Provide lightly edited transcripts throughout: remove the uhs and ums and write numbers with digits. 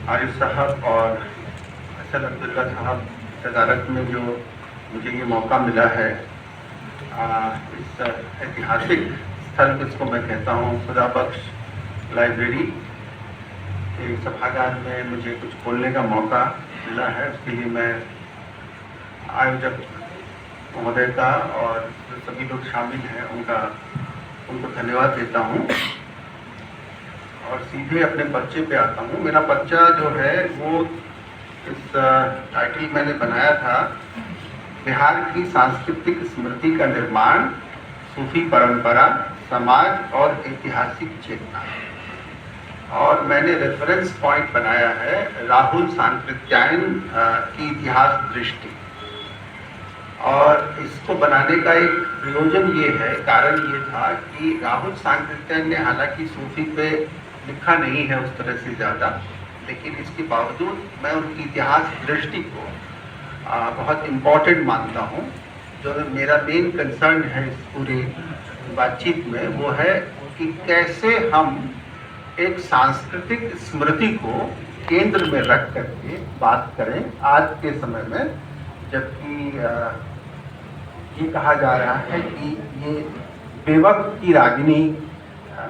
आरिफ साहब और असद अब्दुल्ला साहब सदारत में जो मुझे ये मौका मिला है, इस ऐतिहासिक स्थल जिसको मैं कहता हूँ खुदा बख्श लाइब्रेरी के सभागार में मुझे कुछ बोलने का मौका मिला है, उसके लिए मैं आयोजक महोदय का और जो सभी लोग शामिल हैं उनको धन्यवाद देता हूँ। और सीधे अपने पर्चे पे आता हूँ। मेरा पर्चा जो है वो इस टाइटल मैंने बनाया था, बिहार की सांस्कृतिक स्मृति का निर्माण, सूफी परंपरा, समाज और ऐतिहासिक चेतना। और मैंने रेफरेंस पॉइंट बनाया है राहुल सांकृत्यायन की इतिहास दृष्टि। और इसको बनाने का एक प्रयोजन ये है, कारण ये था कि राहुल सांकृत्यायन ने हालांकि सूफी पे लिखा नहीं है उस तरह से ज़्यादा, लेकिन इसके बावजूद मैं उनकी इतिहास दृष्टि को बहुत इम्पोर्टेंट मानता हूँ। जो मेरा मेन कंसर्न है इस पूरी बातचीत में वो है कि कैसे हम एक सांस्कृतिक स्मृति को केंद्र में रख करके बात करें आज के समय में, जबकि ये कहा जा रहा है कि ये बेवक्त की रागिनी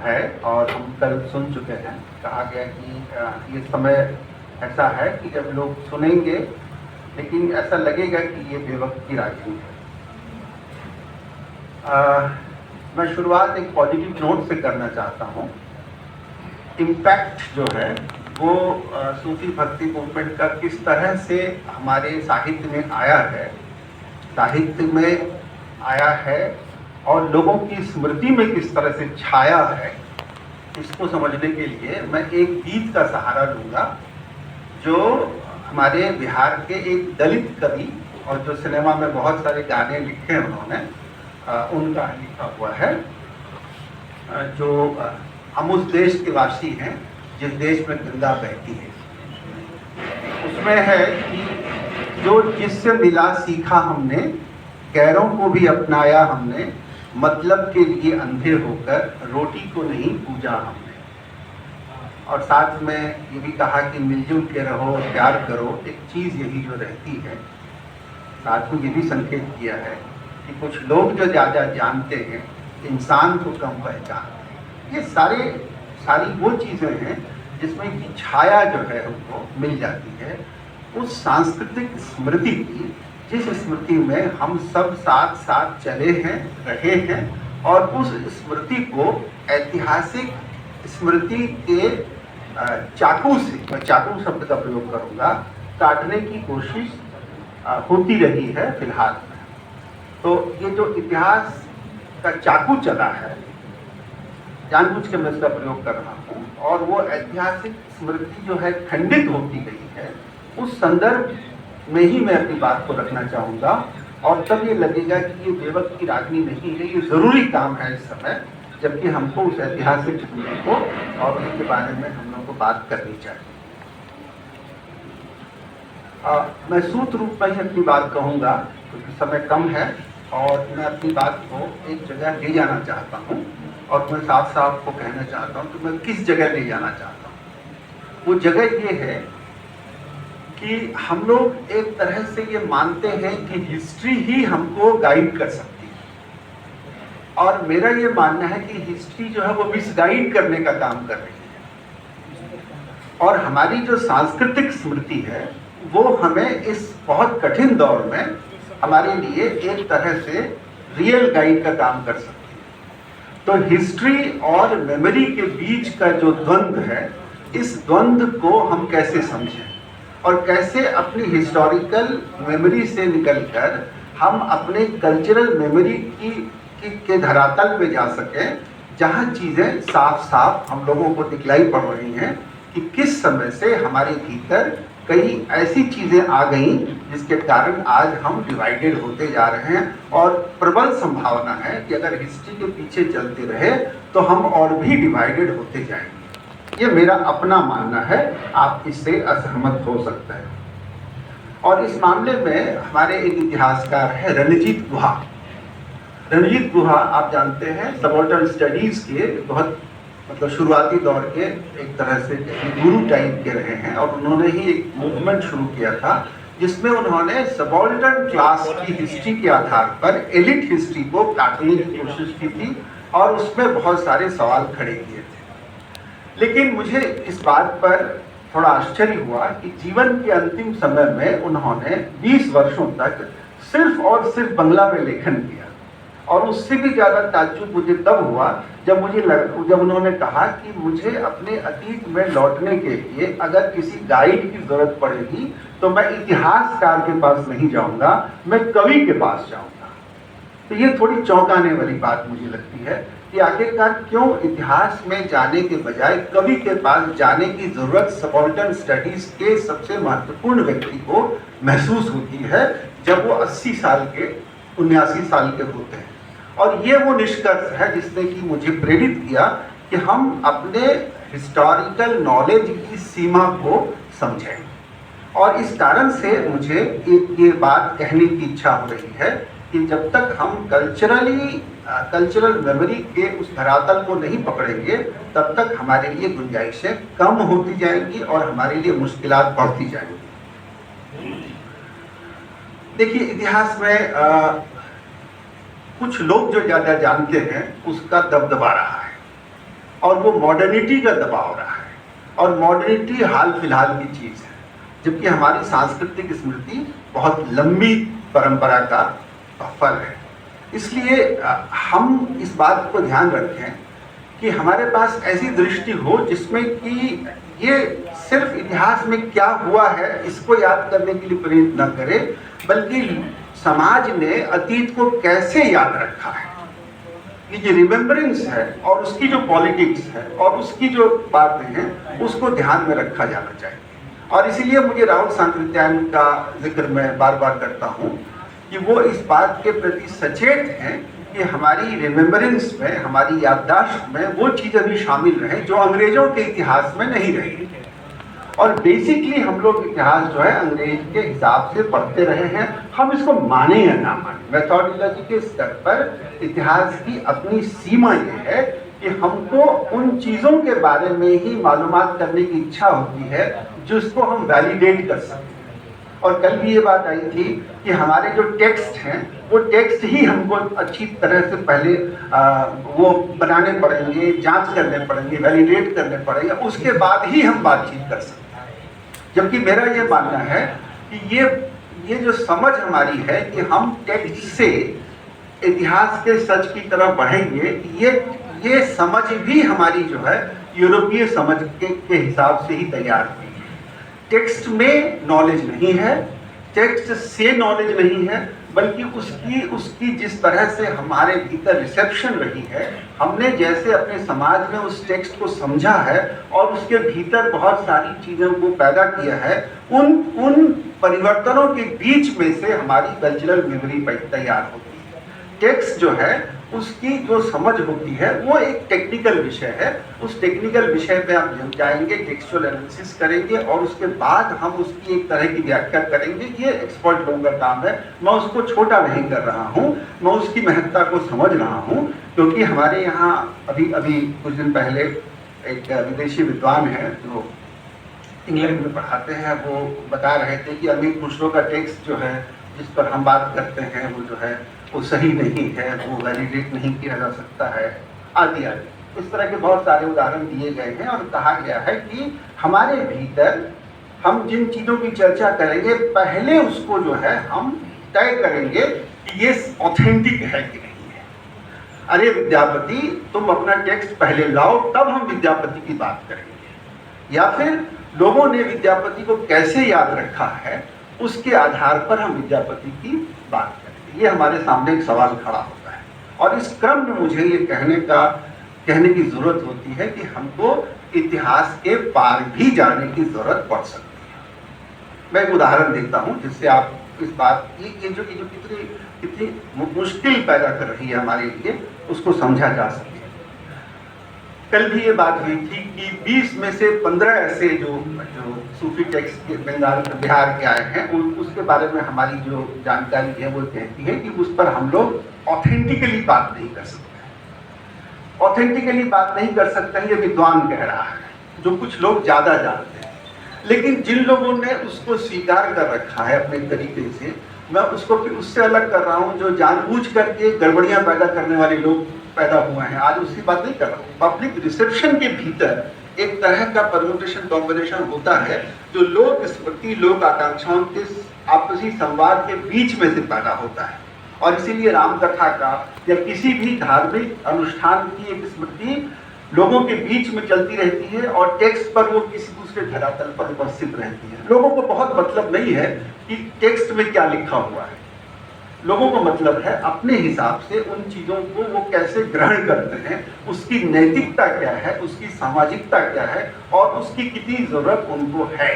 है। और हम कल सुन चुके हैं, कहा गया कि ये समय ऐसा है कि जब लोग सुनेंगे लेकिन ऐसा लगेगा कि ये बेवक्त की रागिनी है। मैं शुरुआत एक पॉजिटिव नोट से करना चाहता हूँ। इम्पैक्ट जो है वो सूफी भक्ति मूवमेंट का किस तरह से हमारे साहित्य में आया है, और लोगों की स्मृति में किस तरह से छाया है, इसको समझने के लिए मैं एक गीत का सहारा लूँगा जो हमारे बिहार के एक दलित कवि और जो सिनेमा में बहुत सारे गाने लिखे हैं उन्होंने, उनका लिखा हुआ है, जो हम उस देश के वासी हैं जिस देश में गंगा बहती है। उसमें है कि जो जिससे मिला सीखा हमने, गैरों को भी अपनाया हमने, मतलब के लिए अंधे होकर रोटी को नहीं पूजा हमने। और साथ में ये भी कहा कि मिलजुल के रहो, प्यार करो, एक चीज़ यही जो रहती है। साथ में ये भी संकेत किया है कि कुछ लोग जो ज़्यादा जानते हैं इंसान को कम पहचानते हैं। ये सारी वो चीज़ें हैं जिसमें की छाया जो है हमको मिल जाती है उस सांस्कृतिक स्मृति की, जिस स्मृति में हम सब साथ साथ चले हैं, रहे हैं, और उस स्मृति को ऐतिहासिक स्मृति के चाकू से, मैं चाकू शब्द का प्रयोग करूंगा, काटने की कोशिश होती रही है फिलहाल में। तो ये जो इतिहास का चाकू चला है, जानबूझ के मैं इसका प्रयोग कर रहा हूँ, और वो ऐतिहासिक स्मृति जो है खंडित होती गई है, उस संदर्भ में ही मैं अपनी बात को रखना चाहूँगा। और तब ये लगेगा कि ये बेवक्त की रागनी नहीं है, ये ज़रूरी काम है इस समय, जबकि हमको उस ऐतिहासिक स्मृति को और उसके बारे में हम लोगों को बात करनी चाहिए। मैं सूत्र रूप में ही अपनी बात कहूँगा क्योंकि समय कम है, और मैं अपनी बात को एक जगह ले जाना चाहता हूँ, और मैं साफ साफ को कहना चाहता हूँ कि मैं किस जगह ले जाना चाहता हूँ। वो जगह ये है कि हम लोग एक तरह से ये मानते हैं कि हिस्ट्री ही हमको गाइड कर सकती है, और मेरा ये मानना है कि हिस्ट्री जो है वो मिसगाइड करने का काम कर रही है। और हमारी जो सांस्कृतिक स्मृति है वो हमें इस बहुत कठिन दौर में हमारे लिए एक तरह से रियल गाइड का काम कर सकती है। तो हिस्ट्री और मेमोरी के बीच का जो द्वंद्व है, इस द्वंद्व को हम कैसे समझें और कैसे अपनी हिस्टोरिकल मेमोरी से निकलकर हम अपने कल्चरल मेमोरी के धरातल पे जा सकें, जहाँ चीज़ें साफ साफ हम लोगों को दिखलाई पड़ रही हैं कि किस समय से हमारे भीतर कई ऐसी चीज़ें आ गई जिसके कारण आज हम डिवाइडेड होते जा रहे हैं। और प्रबल संभावना है कि अगर हिस्ट्री के पीछे चलते रहे तो हम और भी डिवाइडेड होते जाएंगे। ये मेरा अपना मानना है, आप इससे असहमत हो सकते हैं। और इस मामले में हमारे एक इतिहासकार है रणजीत गुहा। रणजीत गुहा आप जानते हैं सबाल्टर्न स्टडीज़ के बहुत मतलब शुरुआती दौर के एक तरह से गुरु टाइप के रहे हैं, और उन्होंने ही एक मूवमेंट शुरू किया था जिसमें उन्होंने सबऑर्डिनेट क्लास की हिस्ट्री के आधार पर एलिट हिस्ट्री को काटने की कोशिश की थी और उसमें बहुत सारे सवाल खड़े किए थे। लेकिन मुझे इस बात पर थोड़ा आश्चर्य हुआ कि जीवन के अंतिम समय में उन्होंने 20 वर्षों तक सिर्फ और सिर्फ बांग्ला में लेखन किया, और उससे भी ज़्यादा ताज्जुब मुझे तब हुआ जब उन्होंने कहा कि मुझे अपने अतीत में लौटने के लिए अगर किसी गाइड की ज़रूरत पड़ेगी तो मैं इतिहासकार के पास नहीं जाऊंगा, मैं कवि के पास जाऊंगा। तो ये थोड़ी चौंकाने वाली बात मुझे लगती है कि आखिरकार क्यों इतिहास में जाने के बजाय कवि के पास जाने की ज़रूरत सबाल्टर्न स्टडीज़ के सबसे महत्वपूर्ण व्यक्ति को महसूस होती है जब वो 80 साल के 79 साल के होते हैं। और ये वो निष्कर्ष है जिसने कि मुझे प्रेरित किया कि हम अपने हिस्टोरिकल नॉलेज की सीमा को समझें, और इस कारण से मुझे ये बात कहने की इच्छा हो रही है कि जब तक हम कल्चरल मेमोरी के उस धरातल को नहीं पकड़ेंगे तब तक हमारे लिए गुंजाइशें कम होती जाएंगी और हमारे लिए मुश्किलात बढ़ती जाएंगी। देखिए, इतिहास में कुछ लोग जो ज़्यादा जानते हैं उसका दबदबा रहा है, और वो मॉडर्निटी का दबाव रहा है, और मॉडर्निटी हाल फिलहाल की चीज़ है, जबकि हमारी सांस्कृतिक स्मृति बहुत लंबी परंपरा का फल है। इसलिए हम इस बात को ध्यान रखें कि हमारे पास ऐसी दृष्टि हो जिसमें कि ये सिर्फ इतिहास में क्या हुआ है इसको याद करने के लिए प्रेरित न करे, बल्कि समाज ने अतीत को कैसे याद रखा है, ये जो रिमेम्बरेंस है और उसकी जो पॉलिटिक्स है और उसकी जो बातें हैं उसको ध्यान में रखा जाना चाहिए। और इसीलिए मुझे राहुल सांकृत्यायन का जिक्र मैं बार बार करता हूँ कि वो इस बात के प्रति सचेत हैं कि हमारी रिमेम्बरेंस में, हमारी याददाश्त में वो चीज़ें भी शामिल रहें जो अंग्रेजों के इतिहास में नहीं रही। और बेसिकली हम लोग इतिहास जो है अंग्रेज के हिसाब से पढ़ते रहे हैं, हम इसको माने या ना माने। मेथोडोलॉजी के स्तर पर इतिहास की अपनी सीमा ये है कि हमको उन चीज़ों के बारे में ही मालूमात करने की इच्छा होती है जिसको हम वैलिडेट कर सकते हैं। और कल भी ये बात आई थी कि हमारे जो टेक्स्ट हैं वो टेक्स्ट ही हमको अच्छी तरह से पहले वो बनाने पड़ेंगे, जांच करने पड़ेंगे, वैलिडेट करने पड़ेंगे, उसके बाद ही हम बातचीत कर सकते हैं। जबकि मेरा ये मानना है कि ये जो समझ हमारी है कि हम टेक्स्ट से इतिहास के सच की तरफ बढ़ेंगे, ये समझ भी हमारी जो है यूरोपीय समझ के हिसाब से ही तैयार हुई है। टेक्स्ट में नॉलेज नहीं है, टेक्स्ट से नॉलेज नहीं है, बल्कि उसकी जिस तरह से हमारे भीतर रिसेप्शन रही है, हमने जैसे अपने समाज में उस टेक्स्ट को समझा है और उसके भीतर बहुत सारी चीज़ों को पैदा किया है, उन परिवर्तनों के बीच में से हमारी कल्चरल मेमोरी तैयार होती है। टेक्स्ट जो है उसकी जो समझ होती है वो एक टेक्निकल विषय है। उस टेक्निकल विषय पे हम जाएंगे, टेक्सचुअल एनालिसिस करेंगे और उसके बाद हम उसकी एक तरह की व्याख्या करेंगे। ये एक्सपर्ट लोगों का काम है, मैं उसको छोटा नहीं कर रहा हूँ, मैं उसकी महत्ता को समझ रहा हूँ। क्योंकि हमारे यहाँ अभी कुछ दिन पहले एक विदेशी विद्वान है जो इंग्लैंड में पढ़ाते हैं, वो बता रहे थे कि अमीर खुसरो का टेक्स्ट जो है जिस पर हम बात करते हैं वो जो है वो सही नहीं है, वो वैलिडेट नहीं किया जा सकता है, आदि आदि। इस तरह के बहुत सारे उदाहरण दिए गए हैं और कहा गया है कि हमारे भीतर हम जिन चीज़ों की चर्चा करेंगे पहले उसको जो है हम तय करेंगे कि ये ऑथेंटिक है कि नहीं है। अरे विद्यापति, तुम अपना टेक्स्ट पहले लाओ तब हम विद्यापति की बात करेंगे, या फिर लोगों ने विद्यापति को कैसे याद रखा है उसके आधार पर हम विद्यापति की बात करेंगे। ये हमारे सामने एक सवाल खड़ा होता है और इस क्रम में मुझे ये कहने की ज़रूरत होती है कि हमको इतिहास के पार भी जाने की ज़रूरत पड़ सकती है। मैं एक उदाहरण देता हूँ जिससे आप इस बात ये जो कितनी मुश्किल पैदा कर रही है हमारे लिए उसको समझा जा सके। कल भी ये बात हुई थी कि 20 में से 15 ऐसे जो सूफी टेक्स्ट बंगाल बिहार के आए हैं उसके बारे में हमारी जो जानकारी है वो कहती है कि उस पर हम लोग ऑथेंटिकली बात नहीं कर सकते। ऑथेंटिकली बात नहीं कर सकते हैं, ये विद्वान कह रहा है, जो कुछ लोग ज़्यादा जानते हैं। लेकिन जिन लोगों ने उसको स्वीकार कर रखा है अपने तरीके से, मैं उसको फिर उससे अलग कर रहा हूँ जो जानबूझ करके गड़बड़ियाँ पैदा करने वाले लोग पैदा हुए हैं। आज उसकी बात नहीं कर रहा हूँ। पब्लिक रिसेप्शन के भीतर एक तरह का परम्यूटेशन कॉम्बिनेशन होता है जो लोक स्मृति, लोक आकांक्षाओं के आपसी संवाद के बीच में से पैदा होता है। और इसीलिए राम कथा का या किसी भी धार्मिक अनुष्ठान की एक स्मृति लोगों के बीच में चलती रहती है और टेक्स्ट पर वो किसी दूसरे धरातल पर उपस्थित रहती है। लोगों को बहुत मतलब नहीं है कि टेक्स्ट में क्या लिखा हुआ है, लोगों को मतलब है अपने हिसाब से उन चीज़ों को वो कैसे ग्रहण करते हैं, उसकी नैतिकता क्या है, उसकी सामाजिकता क्या है और उसकी कितनी ज़रूरत उनको है।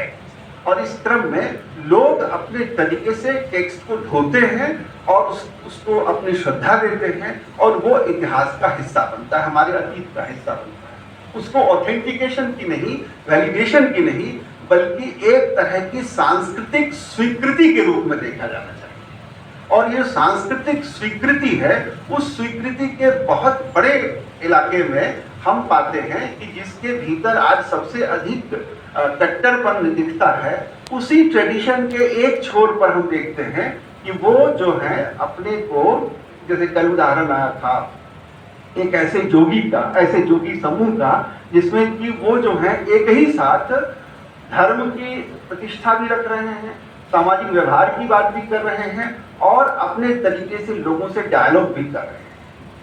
और इस क्रम में लोग अपने तरीके से टेक्स्ट को ढोते हैं और उसको अपनी श्रद्धा देते हैं और वो इतिहास का हिस्सा बनता है, हमारे अतीत का हिस्सा बनता है। उसको ऑथेंटिकेशन की नहीं, वैलिडेशन की नहीं, बल्कि एक तरह की सांस्कृतिक स्वीकृति के रूप में देखा जाना चाहिए। और ये सांस्कृतिक स्वीकृति है, उस स्वीकृति के बहुत बड़े इलाके में हम पाते हैं कि जिसके भीतर आज सबसे अधिक कट्टरपन दिखता है, उसी ट्रेडिशन के एक छोर पर हम देखते हैं कि वो जो है अपने को, जैसे कल उदाहरण आया था एक ऐसे जोगी समूह का, जिसमें कि वो जो है एक ही साथ धर्म की प्रतिष्ठा भी रख रहे हैं, सामाजिक व्यवहार की बात भी कर रहे हैं और अपने तरीके से लोगों से डायलॉग भी कर रहे हैं।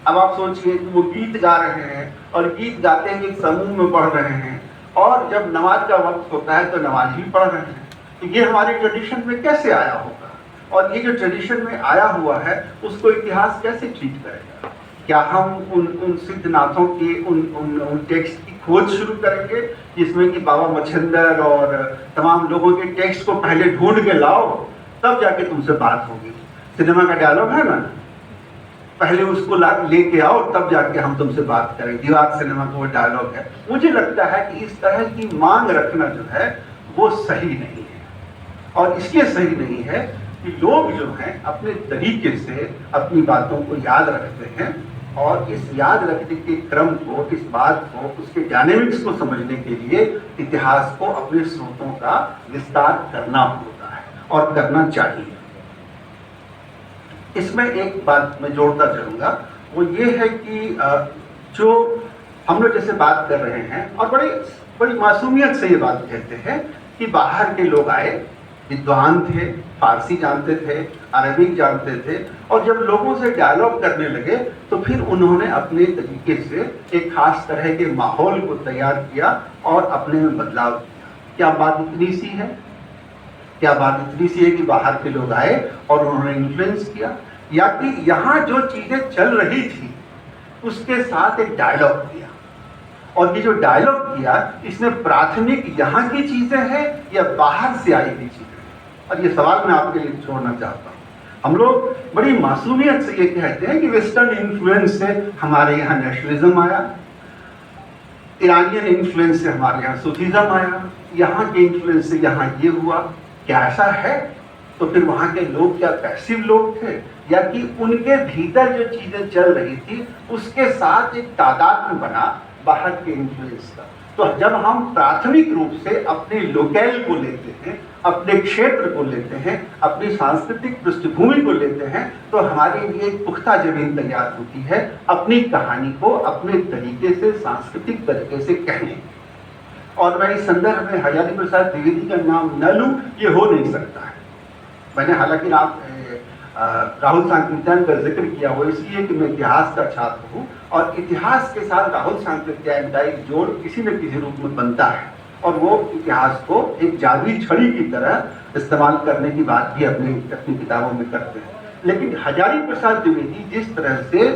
अब आप सोचिए कि वो गीत गा रहे हैं और गीत गाते हैं एक समूह में पढ़ रहे हैं और जब नमाज का वक्त होता है तो नमाज भी पढ़ रहे हैं। तो ये हमारे ट्रेडिशन में कैसे आया होगा? और ये जो ट्रेडिशन में आया हुआ है उसको इतिहास कैसे ट्रीट करेगा? क्या हम उन सिद्धनाथों के उन टेक्स्ट की खोज शुरू करेंगे जिसमें कि बाबा मच्छिंदर और तमाम लोगों के टेक्स्ट को पहले ढूंढ के लाओ तब जाके तुमसे बात होगी? सिनेमा का डायलॉग है ना, पहले उसको लेके आओ तब जाके हम तुमसे बात करें। दीवार सिनेमा का वो डायलॉग है। मुझे लगता है कि इस तरह की मांग रखना जो है वो सही नहीं है। और इसलिए सही नहीं है कि लोग जो हैं अपने तरीके से अपनी बातों को याद रखते हैं और इस याद रखने के क्रम को, इस बात को, उसके डायनेमिक्स को समझने के लिए इतिहास को अपने स्रोतों का विस्तार करना होता है और करना चाहिए। इसमें एक बात मैं जोड़ता चलूँगा, वो ये है कि जो हम लोग जैसे बात कर रहे हैं और बड़ी मासूमियत से ये बात कहते हैं कि बाहर के लोग आए, विद्वान थे, फारसी जानते थे, अरबिक जानते थे और जब लोगों से डायलॉग करने लगे तो फिर उन्होंने अपने तरीके से एक खास तरह के माहौल को तैयार किया और अपने में बदलाव किया। क्या बात इतनी सी है? क्या बात इतनी सी है कि बाहर के लोग आए और उन्होंने इन्फ्लुएंस किया, या कि यहाँ जो चीजें चल रही थी उसके साथ एक डायलॉग किया? और ये जो डायलॉग किया इसमें प्राथमिक यहाँ की चीजें हैं या बाहर से आई हुई चीजें? और ये सवाल मैं आपके लिए छोड़ना चाहता हूँ। हम लोग बड़ी मासूमियत से ये कहते हैं कि वेस्टर्न इन्फ्लुएंस से हमारे यहाँ नेशनलिज्म आया, ईरानियन इन्फ्लुएंस से हमारे यहाँ सूफीज्म आया, यहाँ के इन्फ्लुएंस से यहाँ ये हुआ। क्या ऐसा है? तो फिर वहाँ के लोग क्या पैसिव लोग थे, या कि उनके भीतर जो चीजें चल रही थी उसके साथ एक तादाद में बना बाहर के इन्फ्लुएंस का? तो जब हम प्राथमिक रूप से अपने लोकेल को लेते हैं, अपने क्षेत्र को लेते हैं, अपनी सांस्कृतिक पृष्ठभूमि को लेते हैं, तो हमारे लिए एक पुख्ता जमीन तैयार होती है अपनी कहानी को अपने तरीके से, सांस्कृतिक तरीके से कहने। और मैं इस संदर्भ में हजारी प्रसाद द्विवेदी का नाम न लूं ये हो नहीं सकता है। मैंने हालांकि राहुल सांकृत्यायन का जिक्र किया हो इसलिए कि मैं इतिहास का छात्र हूँ और इतिहास के साथ राहुल सांकृत्यायन का एक जोड़ किसी न किसी रूप में बनता है और वो इतिहास को एक जादुई छड़ी की तरह इस्तेमाल करने की बात भी अपनी किताबों में करते हैं। लेकिन हजारी प्रसाद द्विवेदी जिस तरह से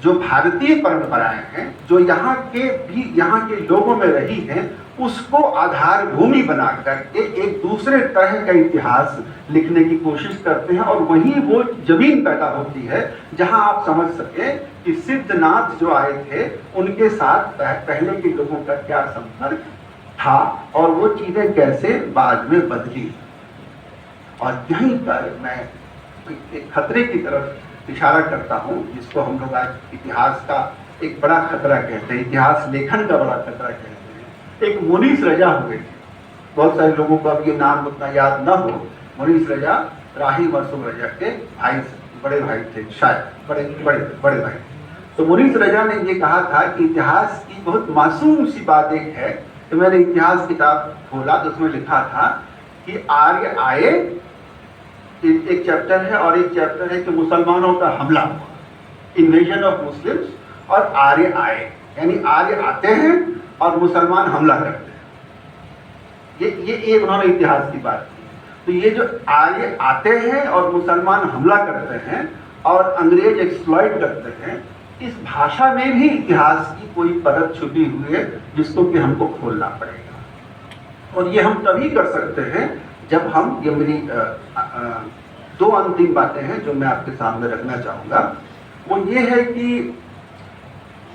जो भारतीय परंपराएं हैं, जो यहाँ के लोगों में रही हैं, उसको आधार भूमि बना करके एक दूसरे तरह का इतिहास लिखने की कोशिश करते हैं और वहीं वो जमीन पैदा होती है जहां आप समझ सके कि सिद्धनाथ जो आए थे उनके साथ पहले के लोगों का क्या संपर्क था और वो चीजें कैसे बाद में बदली। और यहीं पर मैं एक खतरे की तरफ इशारा करता हूँ जिसको हम लोग आज इतिहास का एक बड़ा खतरा कहते हैं, इतिहास लेखन का बड़ा खतरा कहते हैं। एक मुनीस रजा हुए थे, बहुत सारे लोगों को अब ये नाम उतना याद न हो। मुनीस रजा राही मरसूम रजा के भाई, बड़े भाई थे शायद, बड़े भाई। तो मुनीस रजा ने ये कहा था कि इतिहास की बहुत मासूम सी बात एक है। तो मैंने इतिहास किताब खोला तो उसमें लिखा था कि आर्य आए, एक चैप्टर है, और एक चैप्टर है कि मुसलमानों का हमला हुआ, इन्वेजन ऑफ मुस्लिम्स, और आर्य आए, यानी आर्य आते हैं और मुसलमान हमला करते हैं। ये उन्होंने इतिहास की बात की। तो ये जो आर्य आते हैं और मुसलमान हमला करते हैं और अंग्रेज एक्सप्लॉइट करते हैं, इस भाषा में भी इतिहास की कोई परत छुपी हुई है जिसको कि हमको खोलना पड़ेगा। और ये हम तभी कर सकते हैं जब हम, ये मेरी दो अंतिम बातें हैं जो मैं आपके सामने रखना चाहूँगा। वो ये है कि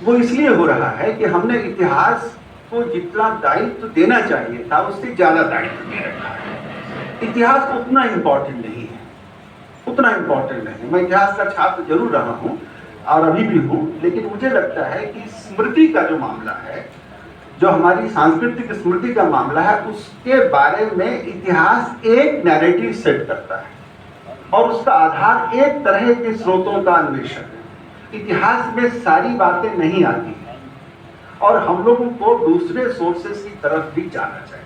वो इसलिए हो रहा है कि हमने इतिहास को जितना दायित्व देना चाहिए था उससे ज़्यादा दायित्व दे रखा है। इतिहास उतना इम्पोर्टेंट नहीं है, उतना इम्पोर्टेंट नहीं है। मैं इतिहास का छात्र जरूर रहा हूँ और अभी भी हूँ, लेकिन मुझे लगता है कि स्मृति का जो मामला है, जो हमारी सांस्कृतिक स्मृति का मामला है, उसके बारे में इतिहास एक नैरेटिव सेट करता है और उसका आधार एक तरह के स्रोतों का अन्वेषण है। इतिहास में सारी बातें नहीं आती हैं और हम लोगों को दूसरे सोर्सेस की तरफ भी जाना चाहिए।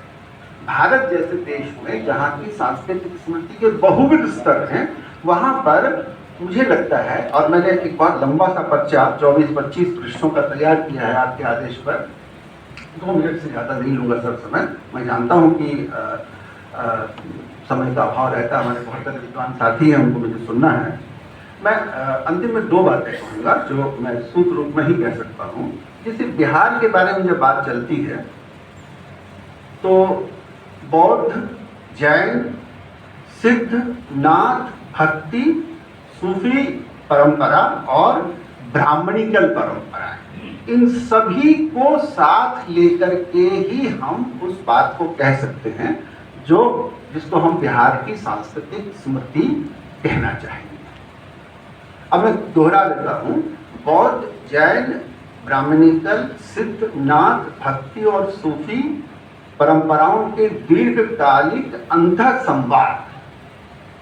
भारत जैसे देश में जहाँ की सांस्कृतिक स्मृति के बहुविध स्तर हैं, वहाँ पर मुझे लगता है, और मैंने एक बहुत लंबा सा पर्चा 24-25 पृष्ठों का तैयार किया है आपके आदेश पर, 2 मिनट से ज़्यादा नहीं लूँगा सर समय। मैं जानता हूँ कि समय का अभाव रहता है, हमारे बहुत सारे विद्वान साथी हैं, उनको मुझे सुनना है। मैं अंतिम में 2 बातें कहूँगा जो मैं सूत्र रूप में ही कह सकता हूँ। जैसे बिहार के बारे में जब बात चलती है तो बौद्ध, जैन, सिद्ध, नाथ, भक्ति, सूफी परंपरा और ब्राह्मणिकल परंपरा, इन सभी को साथ लेकर के ही हम उस बात को कह सकते हैं जिसको हम बिहार की सांस्कृतिक स्मृति कहना चाहेंगे। अब मैं दोहरा देता हूँ, बौद्ध, जैन, ब्राह्मणिकल, सिद्ध, नाथ, भक्ति और सूफी परंपराओं के दीर्घकालिक अंतः संवाद,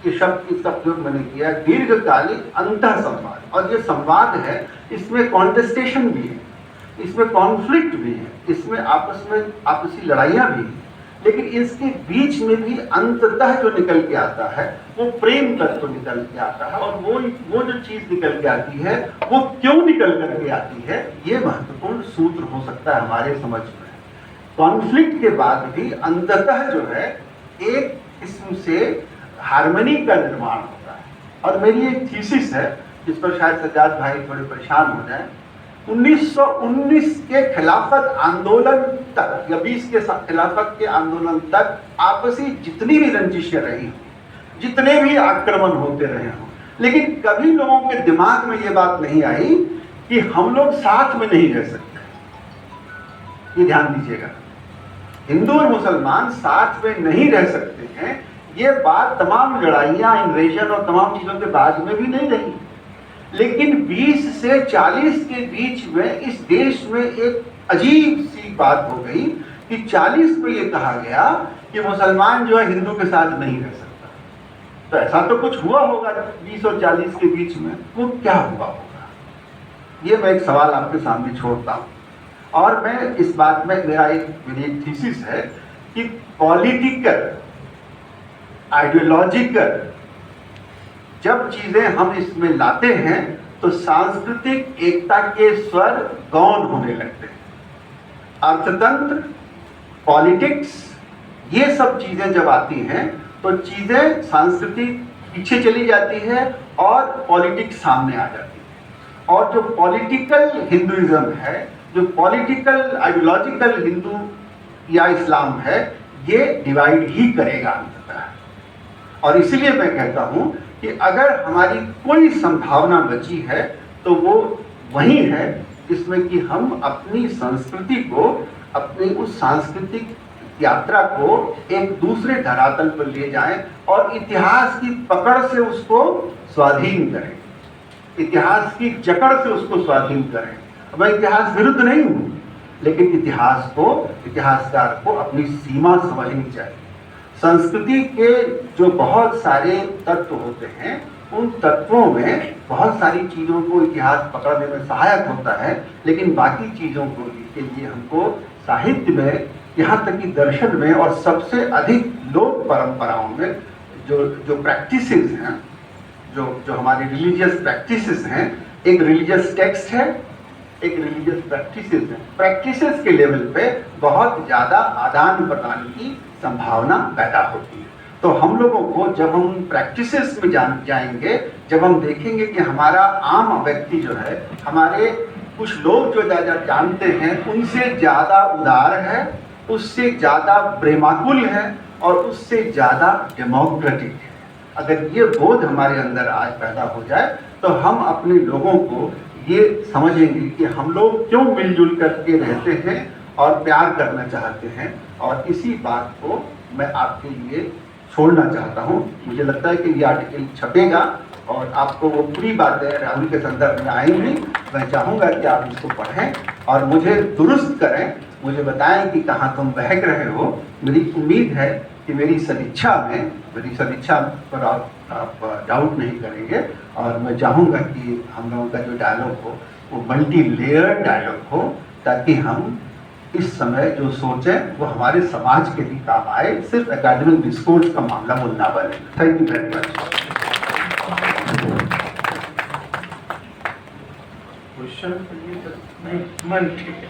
ये शब्द इसका प्रयोग मैंने किया, दीर्घकालिक अंतः संवाद। और ये संवाद है, इसमें कॉन्टेस्टेशन भी है, इसमें कॉन्फ्लिक्ट भी है, इसमें आपसी लड़ाइयाँ भी हैं, लेकिन इसके बीच में भी अंततः जो निकल के आता है वो प्रेम तत्व निकल के आता है। और वो जो चीज़ निकल के आती है वो क्यों निकल करके आती है, ये महत्वपूर्ण सूत्र हो सकता है हमारे समझ में। कॉन्फ्लिक्ट के बाद भी अंततः जो है एक किस्म से हार्मनी का निर्माण होता है। और मेरी एक थीसिस है जिस पर शायद सज्जाद भाई थोड़े परेशान हो जाए। 1919 के खिलाफत आंदोलन तक या 20 के खिलाफत के आंदोलन तक आपसी जितनी भी रंजिशें रही हों, जितने भी आक्रमण होते रहे हों, लेकिन कभी लोगों के दिमाग में ये बात नहीं आई कि हम लोग साथ में नहीं रह सकते। ये ध्यान दीजिएगा, हिंदू और मुसलमान साथ में नहीं रह सकते हैं। ये बात तमाम लड़ाइयाँ, इन्वेजन और तमाम चीज़ों के बाद में भी नहीं रही, लेकिन 20 से 40 के बीच में इस देश में एक अजीब सी बात हो गई कि 40 में ये कहा गया कि मुसलमान जो है हिंदू के साथ नहीं रह सकता। तो ऐसा तो कुछ हुआ होगा 20 और 40 के बीच में, वो क्या हुआ होगा, ये मैं एक सवाल आपके सामने छोड़ता हूँ। और मैं इस बात में मेरी एक थीसिस है कि पॉलिटिकल, आइडियोलॉजिकल जब चीजें हम इसमें लाते हैं तो सांस्कृतिक एकता के स्वर गौण होने लगते हैं। अर्थतंत्र, पॉलिटिक्स, ये सब चीजें जब आती हैं तो चीजें सांस्कृतिक पीछे चली जाती है और पॉलिटिक्स सामने आ जाती है। और जो पॉलिटिकल हिंदुइज्म है, जो पॉलिटिकल आइडियोलॉजिकल हिंदू या इस्लाम है, ये डिवाइड ही करेगा अंततः। और इसीलिए मैं कहता हूं कि अगर हमारी कोई संभावना बची है तो वो वही है जिसमें कि हम अपनी संस्कृति को, अपनी उस सांस्कृतिक यात्रा को एक दूसरे धरातल पर ले जाएं और इतिहास की पकड़ से उसको स्वाधीन करें, इतिहास की जकड़ से उसको स्वाधीन करें मैं इतिहास विरुद्ध नहीं हूँ, लेकिन इतिहासकार को अपनी सीमा समझनी चाहिए। संस्कृति के जो बहुत सारे तत्व होते हैं, उन तत्वों में बहुत सारी चीज़ों को इतिहास पकड़ने में सहायक होता है, लेकिन बाकी चीज़ों को के लिए हमको साहित्य में, यहाँ तक कि दर्शन में और सबसे अधिक लोक परंपराओं में जो प्रैक्टिसेस हैं, जो हमारी रिलीजियस प्रैक्टिसेस हैं, एक रिलीजियस टेक्स्ट है, एक रिलीजियस प्रैक्टिसेस है। प्रैक्टिसेस के लेवल पे बहुत ज़्यादा आदान प्रदान की संभावना पैदा होती है। तो हम लोगों को जब हम प्रैक्टिसेस में जाएंगे, जब हम देखेंगे कि हमारा आम व्यक्ति जो है, हमारे कुछ लोग जो ज़्यादा जानते हैं उनसे ज़्यादा उदार है, उससे ज़्यादा प्रेमाकुल है और उससे ज़्यादा डेमोक्रेटिक है। अगर ये बोध हमारे अंदर आज पैदा हो जाए तो हम अपने लोगों को ये समझेंगे कि हम लोग क्यों मिलजुल करके रहते हैं और प्यार करना चाहते हैं। और इसी बात को मैं आपके लिए छोड़ना चाहता हूँ। मुझे लगता है कि ये आर्टिकल छपेगा और आपको वो पूरी बातें राहुल के संदर्भ में आएंगी। मैं चाहूँगा कि आप इसको पढ़ें और मुझे दुरुस्त करें, मुझे बताएं कि कहाँ तुम बहक रहे हो। मेरी उम्मीद है कि मेरी सदिच्छा पर आप डाउट नहीं करेंगे और मैं चाहूँगा कि हम लोगों का जो डायलॉग हो वो मल्टी लेयर डायलॉग हो, ताकि हम इस समय जो सोचें वो हमारे समाज के भी काम आए, सिर्फ एकेडमिक डिस्कोर्स का मामला वो ना बने। Thank you very much. Question नहीं, मन ठीक है।